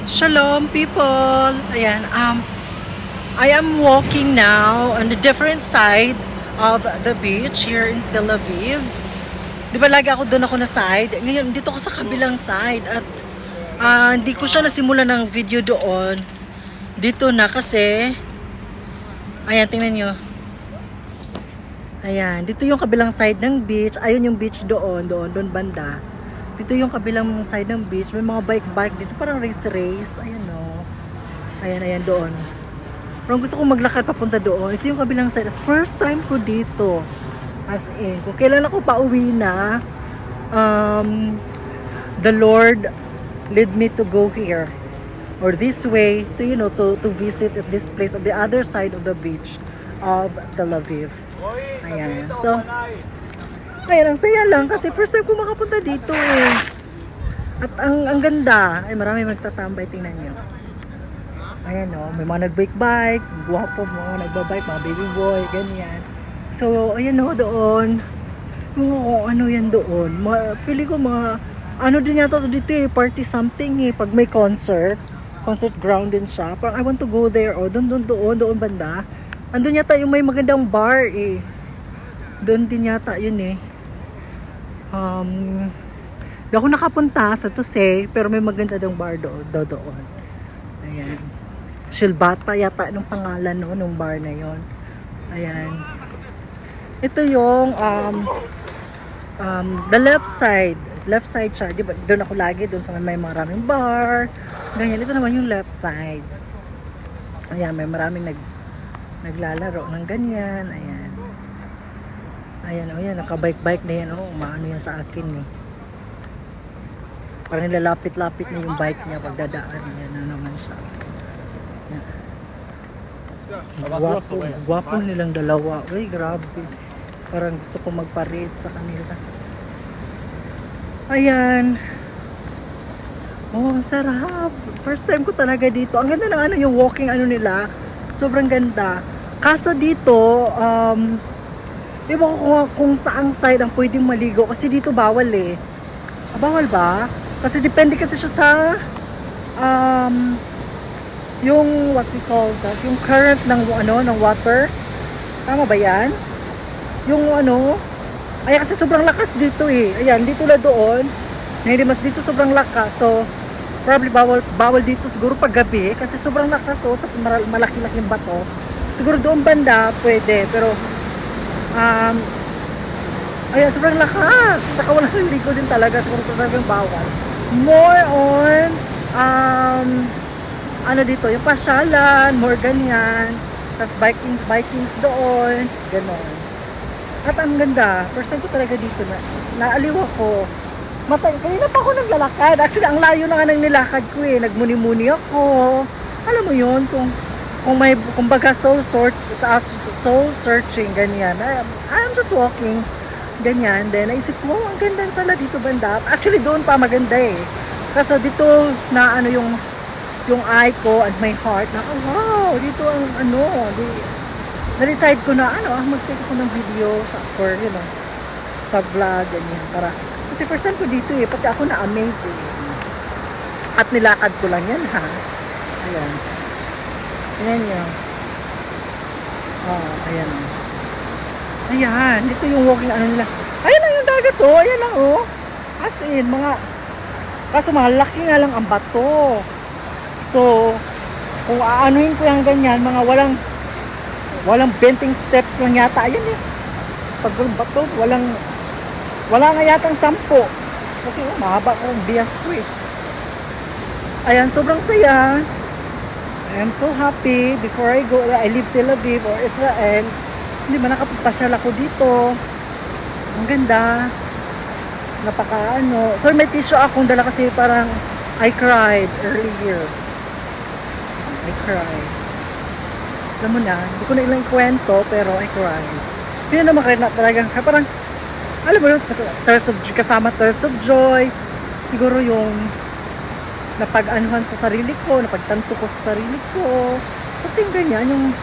Shalom people! Ayan, I am walking now on the different side of the beach here in Tel Aviv. Di ba lagi ako na side? Ngayon, dito ako sa kabilang side at hindi ko siya nasimula ng video doon. Dito na kasi, ayan, tingnan nyo. Ayan, dito yung kabilang side ng beach. Ayun yung beach doon banda. Dito yung kabilang side ng beach. May mga bike dito, parang race. Ayan o. Ayan doon. Pero gusto kong maglakad papunta doon. Ito yung kabilang side. At first time ko dito. As in, kung kailan ako pauwi na, the Lord led me to go here. Or this way, to visit at this place on the other side of the beach of Tel Aviv. Ayan. So, ayan, ang saya lang kasi first time ko makapunta dito eh. At ang ganda. Ay, marami magtatambay. Tingnan nyo. Ayan o, may mga nag-bike, guwapo mo, nagbabike, mga baby boy, ganyan. So, ayan o, doon. Ano yan doon. Feeling ko ano din yata dito eh, party something eh. Pag may concert ground din siya. Parang I want to go there. O, doon banda. Andun yata yung may magandang bar eh. Doon din yata yun eh. Di ako nakapunta sa Tusay, pero may maganda dong bar doon. Ayan. Silbata yata nung pangalan no, nung bar na yon. Ayan. Ito yung the left side. Left side siya. Di ba? Doon ako lagi, doon sa may maraming bar. Ganyan. Ito naman yung left side. Ayan, may maraming naglalaro ng ganyan. Ayan. Ayan, naka-bike na yan. Umaano yan sa akin eh. Parang nilalapit-lapit na yung bike niya pagdadaan niya na naman siya. Gwapo nilang dalawa. Uy, grabe. Parang gusto ko magparit sa kanila. Ayan. Ang sarap. First time ko talaga dito. Ang ganda ng yung walking nila. Sobrang ganda. Kaso dito, di ba kung saang side ang pwedeng maligo? Kasi dito bawal eh. Bawal ba? Kasi depende kasi siya sa yung what we call that, yung current ng water. Tama ba 'yan? Yung ay kasi sobrang lakas dito eh. Ayan, dito na doon. Hindi mas dito sobrang lakas. So probably bawal dito siguro pag gabi kasi sobrang lakas tapos malaki-laking bato. Siguro doon banda pwede, pero ayan, sobrang lakas. Tsaka walang ligo din talaga. Siguro talagang bawal. More on dito, yung pasyalan, more ganyan. Tapos bikings doon. Ganon. At ang ganda. First time ko talaga dito na naaliw ako. Kanina pa ako naglalakad. Actually, ang layo na nga ng nilakad ko eh. Nagmuni-muni ako. Alam mo yun, kung baga soul searching, ganyan. I'm just walking. Ganyan. Then, naisip ko, ang ganda pala dito banda. Actually, doon pa maganda eh. Kasi dito na yung eye ko and my heart na, wow, dito ang na-decide ko na, mag-take ako ng video sa vlog, ganyan. Kasi first time ko dito eh, pati ako na-amaze eh. At nilakad ko lang yan ha. Ayan. Ayan yun. Ayan. Ayan, dito yung walking nila. Ayan lang yung dagat oh, ayan lang oh. As in, kaso malaki nga lang ang bato. So, kung aanuhin ko yung ganyan, mga walang bending steps lang yata. Ayan eh. Pag bato, wala nga yatang 10. Kasi mahaba ko ang bias ko eh. Ayan, sobrang saya. I am so happy before I leave Tel Aviv or Israel. Hindi ba nakapasyal ako dito. Ang ganda. So may tissue akong dala kasi parang I cried earlier. I cried. Alam mo na, hindi ko na ilang kwento pero I cried. Hindi na naman na talagang parang alam mo yun, kasama Tears of Joy. Siguro yung napag-anuhan sa sarili ko, napagtanto ko sa sarili ko. Something ganyan, yung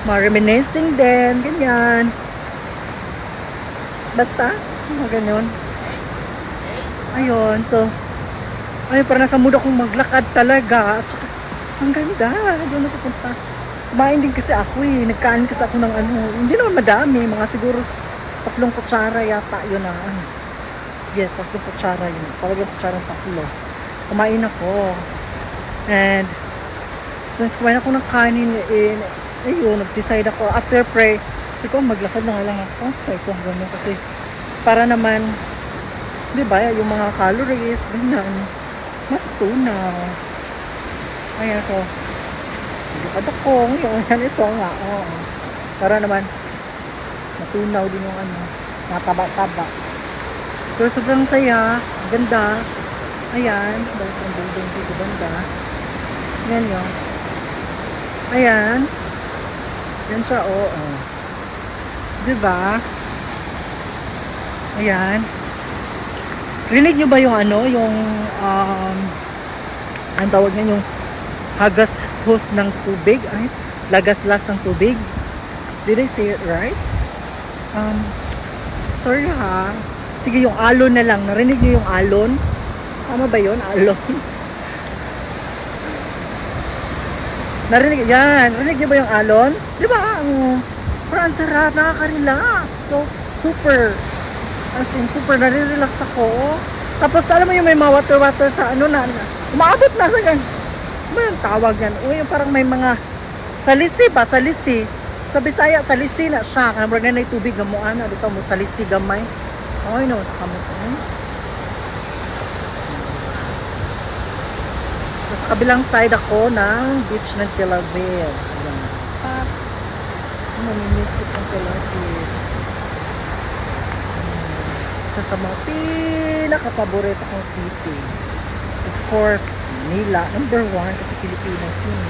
reminiscing din, ganyan. Basta, mga ganyan. Ayun, so Ay, parang nasa mood akong maglakad talaga. At saka, ang ganda. Doon ako punta. Kumain din kasi ako eh. Nagkaan kasi ako ng ano. Hindi naman madami. Mga siguro 3 kutsara yata. Yun na. Yes, 3 kutsara yun. Parang kutsarang 3. Kumain ako. And, since kumain ako ng kanin, ayun, nag-decide ako. After pray, sabi ko, maglakad na nga lang ako. Sabi ko, gano'n kasi, para naman, di ba, yung mga calories, ganyan, matutunaw. Ayan, so, maglakad ako. Ngayon, ito nga, oo. Para naman, matunaw din yung ano, mataba-taba. Pero sobrang saya, ganda. Ayan, dahil ang building dito banda. Ayan yun. Ayan. Yan siya, oo. Diba? Ayan. Rinig nyo ba yung ano, yung, ang tawag niya, yung hagas hose ng tubig? Ay, lagas-las ng tubig? Did I say it right? Sorry ha. Sige, yung alon na lang. Narinig nyo yung alon? Tama ba yun? Alon? Narinig, yan. Narinig nyo ba yung alon? Di ba? Parang ang sarap. Nakaka-relax. So, super. As in, super. Nare-relax ako. Tapos, alam mo yung may mga water-water sa ano na. Umaabot na sa gan. Ano yung tawag yan? O yung parang may mga salisi ba? Salisi. Sa Bisaya, salisi na siya. Kamar na tubig na mo. Ano? Dito mo salisi gamay. Ay, no. Sa kamot. Sa kabilang side ako ng beach ng Tel Aviv. Ayan. Namimiss ko ng Tel Aviv. Isa sa mga pinaka-paborito kong city. Of course, Manila. Number 1 kasi Pilipinas yun.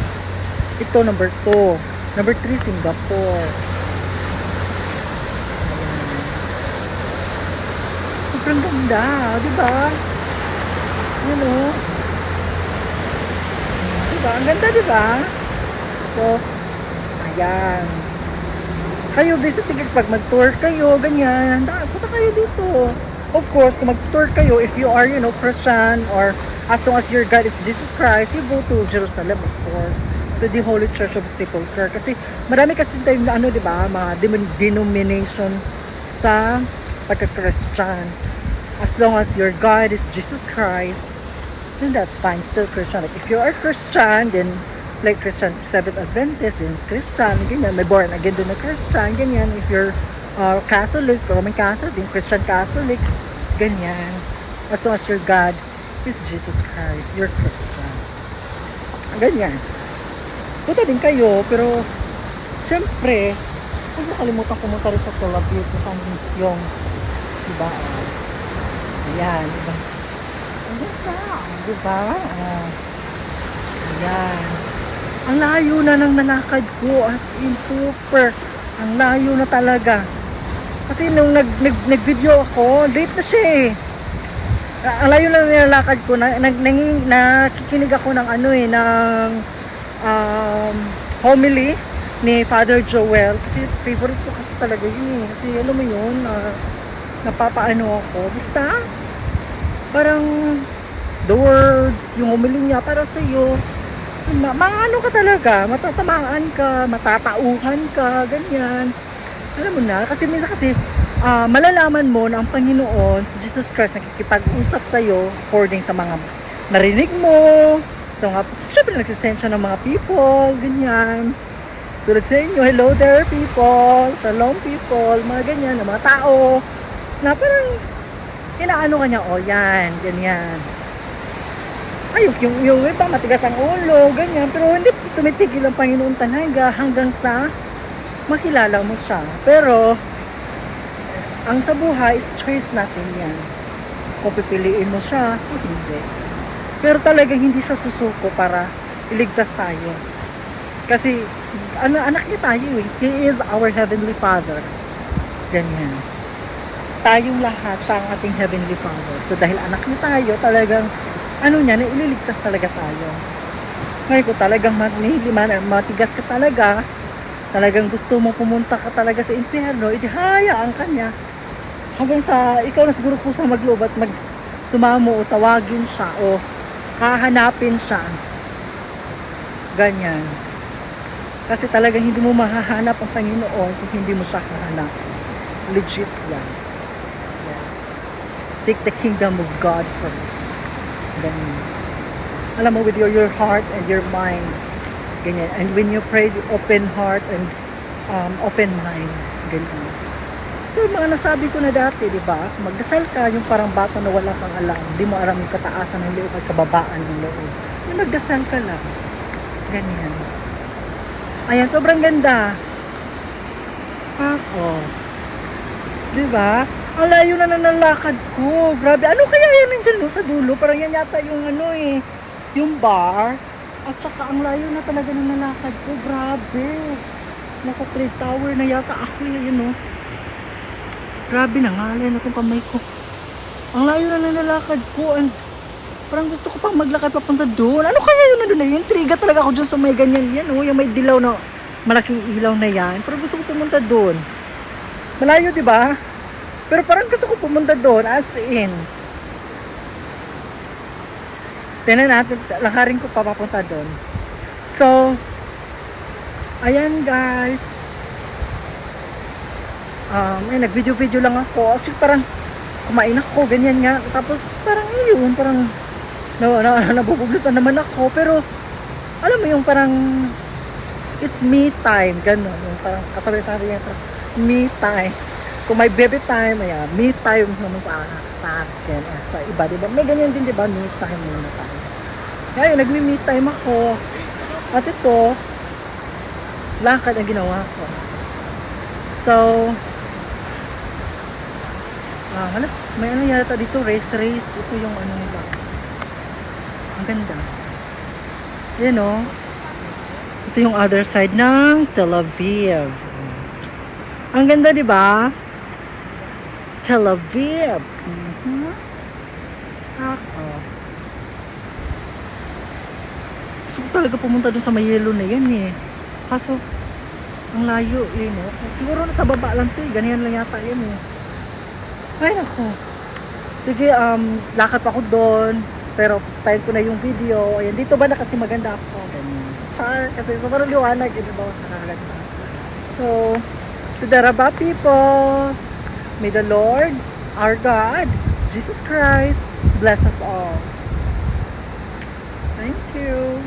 Ito, number 2. Number 3, Singapore. Ayan. Sobrang ganda. Diba? Yun o. Diba? Ang ganda, diba? So, ayan. Kayo, visiting pag mag-tour kayo, ganyan, punta kayo dito. Of course, kung mag-tour kayo, if you are, you know, Christian, or as long as your God is Jesus Christ, you go to Jerusalem, of course, to the Holy Church of Sepulchre. Kasi, marami kasi tayo na, ano, diba, mga denomination sa pagka-Christian. As long as your God is Jesus Christ, then that's fine, still Christian. Like if you are Christian, then like Christian Seventh Adventist, then Christian, ganyan, may born again din na Christian, ganyan. If you're Catholic, Roman Catholic, then Christian Catholic, ganyan. As long as your God is Jesus Christ, you're Christian. Ganyan. Punta din kayo, pero syempre, huwag na kalimutan pumunta rin sa Tel Aviv kung saan yung, diba? Ayan, diba? Diba? Ayan. Ang layo na ng nalakad ko, as in super. Ang layo na talaga. Kasi nung nag-video ako, late na siya eh. Ang layo na nilalakad ko, nakikinig ako ng ano eh, ng homily ni Father Joel. Kasi favorite ko kasi talaga yun eh. Kasi alam mo yun, napapaano ako. Basta, parang the words, yung homily niya para sa iyo, maano ka talaga, matatamaan ka, matatauhan ka, ganyan. Alam mo na, kasi minsan kasi malalaman mo na ang Panginoon, si Jesus Christ, nakikipag-usap sa iyo according sa mga narinig mo, sa mga, syempre nagsisend siya ng mga people, ganyan. Tulad sa inyo, hello there people, shalom people, mga ganyan, ng mga tao, na parang inaano ka niya, oh yan, ganyan. Ay, yung iba matigas ang ulo, ganyan. Pero hindi tumitigil ang Panginoon talaga hanggang sa makilala mo siya. Pero, ang sa buhay is choice natin yan. Kung pipiliin mo siya, o hindi. Pero talagang hindi siya susuko para iligtas tayo. Kasi, anak niya tayo eh. He is our Heavenly Father. Ganyan. Tayong lahat, siya ang ating Heavenly Father. So, dahil anak niya tayo, talagang ano niya, na ililigtas talaga tayo. Ngayon ko talagang matigas ka talaga, talagang gusto mo pumunta ka talaga sa impyerno, hayaan ka niya. Hanggang sa, ikaw na siguro kusa magloob at sumamo o tawagin siya o hahanapin siya. Ganyan. Kasi talagang hindi mo mahahanap ang Panginoon kung hindi mo siya hahanap. Legit yan. Yes. Seek the kingdom of God first. Ganyan. Alam mo, with your heart and your mind. Ganyan. And when you pray, open heart and open mind. Ganyan. Pero mga nasabi ko na dati, di ba? Magdasal ka, yung parang bata na wala kang alam. Hindi mo alam yung kataasan ng loob at kababaan ng loob. Yung magdasal ka lang. Ganyan. Ayan, sobrang ganda. Ako. Di ba? Ang layo na nanalakad ko. Grabe. Ano kaya yan nandiyan no, sa dulo? Parang yan yata yung ano eh. Yung bar. At saka ang layo na talaga nanalakad ko. Grabe. Nasa trade tower na yata ako yun no. Grabe na nga. Alay na itong kamay ko. Ang layo na nanalakad ko. And parang gusto ko pang maglakad papunta doon. Ano kaya yun na doon na yun? Intriga talaga ako dyan sa may ganyan yan. Oh, yung may dilaw na malaking ilaw na yan. Pero gusto ko pumunta doon. Malayo, di ba? Pero parang gusto ko pumunta doon. As in. Tignan natin. Lakarin ko pa papunta doon. So, ayan guys. Ay, nag-video-video lang ako. Actually, parang kumain ako. Ganyan nga. Tapos, parang yun. Parang nabubuglutan naman ako, pero alam mo yung parang it's me time, gano'n, yung parang kasabay-sabay niya, me time, kung may baby time, ayan, me time naman sa akin, sa iba, diba, may ganyan din, diba, me time muna tayo, kaya nagme-me time ako, at ito, lakad ang ginawa ko, so, may ano yata dito, race, ito yung ano nila, ang ganda. Yan o. Ito yung other side ng Tel Aviv. Ang ganda, di ba? Tel Aviv. Gusto ko talaga pumunta dun sa may yellow na yan eh. Kaso, ang layo eh. No? Siguro nasa baba lang ito eh. Ganyan lang yata yan eh. Ay nako. Sige, lakad pa ako doon. Pero time ko na yung video. Ayan, dito ba na kasi maganda ako? Char, kasi sobrang liwanag. Yun ba nakakaganda. So, to the Rabba people, may the Lord, our God, Jesus Christ, bless us all. Thank you.